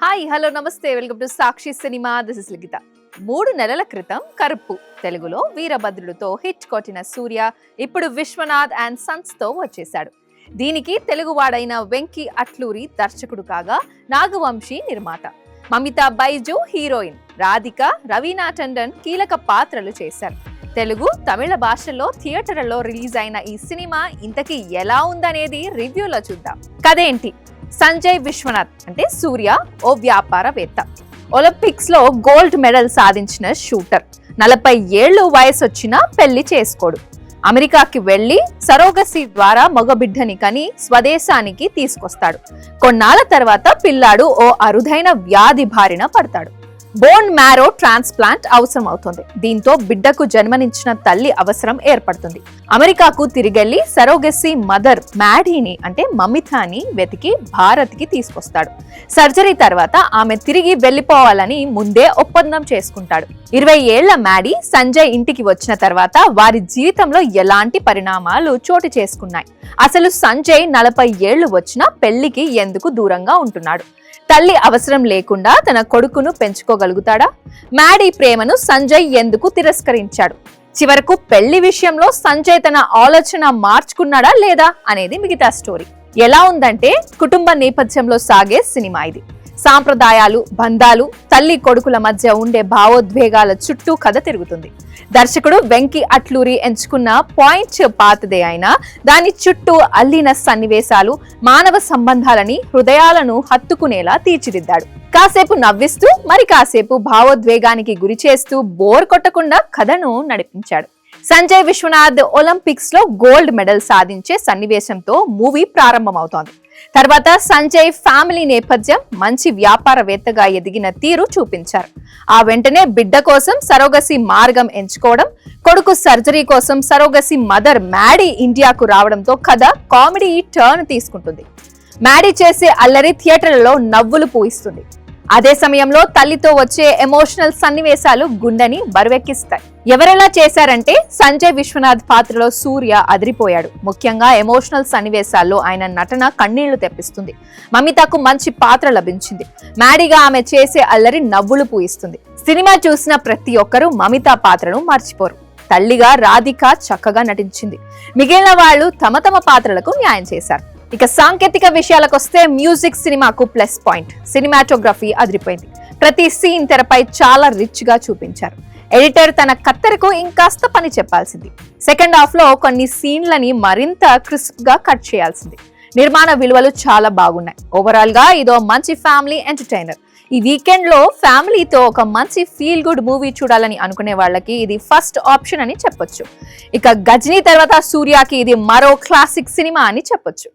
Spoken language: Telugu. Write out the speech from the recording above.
హాయ్ హలో నమస్తే welcome to Sakshi cinema. This is Likhitha. 3 నెలల క్రితం కరుప్పు తెలుగులో వీరభద్రుడితో హిట్ కొట్టిన సూర్య ఇప్పుడు విశ్వనాథ్ అండ్ సన్స్ తో వచ్చేశాడు. దీనికి తెలుగువాడైన వెంకీ అట్లూరి దర్శకుడు కాగా నాగవంశీ నిర్మాత, మమితా బైజు హీరోయిన్, రాధిక, రవీనా టండన్ కీలక పాత్రలు చేశారు. తెలుగు, తమిళ భాషల్లో థియేటర్లలో రిలీజ్ అయిన ఈ సినిమా ఇంతకీ ఎలా ఉందనేది రివ్యూలో చూద్దాం. కథేంటి? సంజయ్ విశ్వనాథ్ అంటే సూర్య ఓ వ్యాపారవేత్త, ఒలింపిక్స్ లో గోల్డ్ మెడల్ సాధించిన షూటర్. 40 ఏళ్లు వయసు వచ్చినా పెళ్లి చేసుకోడు. అమెరికాకి వెళ్లి సరోగసీ ద్వారా మగబిడ్డని కని స్వదేశానికి తీసుకొస్తాడు. కొన్నాళ్ల తర్వాత పిల్లాడు ఓ అరుదైన వ్యాధి బారిన పడతాడు. బోన్ మ్యారో ట్రాన్స్ప్లాంట్ అవసరం అవుతుంది. దీంతో బిడ్డకు జన్మనిచ్చిన తల్లి అవసరం ఏర్పడుతుంది. అమెరికాకు తిరిగెళ్లి సరోగసీ మదర్ మ్యాడీని అంటే మమితాని వెతికి భారత్ కి తీసుకొస్తాడు. సర్జరీ తర్వాత ఆమె తిరిగి వెళ్లిపోవాలని ముందే ఒప్పందం చేసుకుంటాడు. 20 ఏళ్ల మ్యాడీ సంజయ్ ఇంటికి వచ్చిన తర్వాత వారి జీవితంలో ఎలాంటి పరిణామాలు చోటు చేసుకున్నాయి? అసలు సంజయ్ 40 ఏళ్లు వచ్చినా పెళ్లికి ఎందుకు దూరంగా ఉంటున్నాడు? తల్లి అవసరం లేకుండా తన కొడుకును పెంచుకోగలుగుతాడా? మ్యాడీ ప్రేమను సంజయ్ ఎందుకు తిరస్కరించాడు? చివరకు పెళ్లి విషయంలో సంజయ్ తన ఆలోచన మార్చుకున్నాడా లేదా అనేది మిగతా స్టోరీ. ఎలా ఉందంటే కుటుంబ నేపథ్యంలో సాగే సినిమా ఇది. సాంప్రదాయాలు, బంధాలు, తల్లి కొడుకుల మధ్య ఉండే భావోద్వేగాల చుట్టూ కథ తిరుగుతుంది. దర్శకుడు వెంకీ అట్లూరి ఎంచుకున్న పాయింట్ పాతదే అయినా దాని చుట్టూ అల్లిన సన్నివేశాలు మానవ సంబంధాలని, హృదయాలను హత్తుకునేలా తీర్చిదిద్దాడు. కాసేపు నవ్విస్తూ మరి కాసేపు భావోద్వేగానికి గురి చేస్తూ బోర్ కొట్టకుండా కథను నడిపించాడు. సంజయ్ విశ్వనాథ్ ఒలింపిక్స్ లో గోల్డ్ మెడల్ సాధించే సన్నివేశంతో మూవీ ప్రారంభమవుతోంది. తర్వాత సంజయ్ ఫ్యామిలీ నేపథ్యం, మంచి వ్యాపారవేత్తగా ఎదిగిన తీరు చూపించారు. ఆ వెంటనే బిడ్డ కోసం సరోగసీ మార్గం ఎంచుకోవడం, కొడుకు సర్జరీ కోసం సరోగసీ మదర్ మ్యాడీ ఇండియాకు రావడంతో కథ కామెడీ టర్న్ తీసుకుంటుంది. మ్యాడీ చేసే అల్లరి థియేటర్లలో నవ్వులు పూయిస్తుంది. అదే సమయంలో తల్లితో వచ్చే ఎమోషనల్ సన్నివేశాలు గుండెని బరువెక్కిస్తాయి. ఎవరెలా చేశారంటే సంజయ్ విశ్వనాథ్ పాత్రలో సూర్య అదిరిపోయాడు. ముఖ్యంగా ఎమోషనల్ సన్నివేశాల్లో ఆయన నటన కన్నీళ్లు తెప్పిస్తుంది. మమితకు మంచి పాత్ర లభించింది. మ్యాడీగా ఆమె చేసే అల్లరి నవ్వులు పూయిస్తుంది. సినిమా చూసిన ప్రతి ఒక్కరూ మమితా పాత్రను మర్చిపోరు. తల్లిగా రాధిక చక్కగా నటించింది. మిగిలిన వాళ్ళు తమ తమ పాత్రలకు న్యాయం చేశారు. ఇక సాంకేతిక విషయాలకు వస్తే మ్యూజిక్ సినిమాకు ప్లస్ పాయింట్. సినిమాటోగ్రఫీ అదిరిపోయింది. ప్రతి సీన్ తెరపై చాలా రిచ్ గా చూపించారు. ఎడిటర్ తన కత్తెరకు ఇంకాస్త పని చెప్పాల్సింది. సెకండ్ హాఫ్ లో కొన్ని సీన్లని మరింత క్రిస్ప్ గా కట్ చేయాల్సింది. నిర్మాణ విలువలు చాలా బాగున్నాయి. ఓవరాల్ గా ఇదో మంచి ఫ్యామిలీ ఎంటర్టైనర్. ఈ వీకెండ్ లో ఫ్యామిలీతో ఒక మంచి ఫీల్ గుడ్ మూవీ చూడాలని అనుకునే వాళ్ళకి ఇది ఫస్ట్ ఆప్షన్ అని చెప్పొచ్చు. ఇక గజనీ తర్వాత సూర్యకి ఇది మరో క్లాసిక్ సినిమా అని చెప్పొచ్చు.